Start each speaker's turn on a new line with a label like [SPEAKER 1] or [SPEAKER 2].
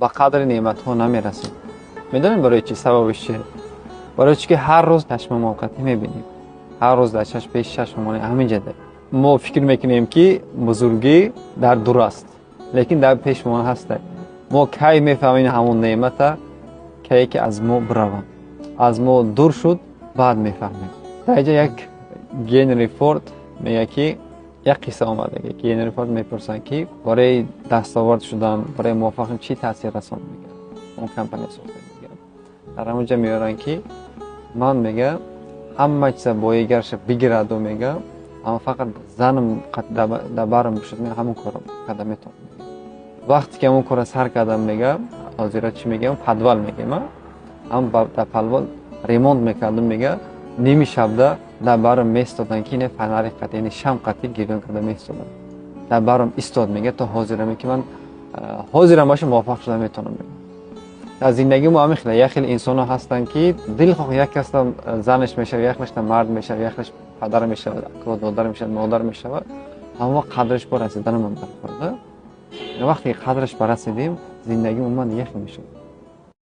[SPEAKER 1] با قدر نعمت ها نمیرسیم. میدونیم برای چی؟ سببش چیه؟ برای چی که هر روز چشم موقتی میبینیم، هر روز در پیش چشممون همینجا ده. ما فکر میکنیم که بزرگی در دور است، لیکن در پیش ما هست. ما کی میفهمیم همون نعمت کی که از ما بروم، از ما دور شد بعد میفهمیم. در اینجا یک گینری فورد میگه که یک قصه آمده که گینری فورد میپرسن که برای دستاورد شدن، برای موفقیت چی تاثیر رساند؟ میگه اون کمپانی ساخته. میگه در همونجا میارن که من میگه همه چیز بایگرش بگیرد و میگه اما فقط زنم در برم بشد میگه همون کارم کردم میتونم. وقتی که اون کار سر کردم میگه حاضرت چی میگه؟ پدول میگه من در پدول ریموند میکردم. میگه نیمی شب در برم میستادن که اینه فنری قطعی، اینه شم قطعی گیرون کرده میستادن در برم استاد. میگه تا حاضرم که من حاضرم باشم موفق شدم میتونم. میگه در زندگی ما هم خیلی انسان ها هستن که دل خواه یک کس زنش میشه، یک کس مرد میشه، یک کس پدر میشه، دادر میشه، مادر میشه، اما قدرش برسیدن من برخورده. وقتی قدرش برسیدیم زندگی من یک میشه.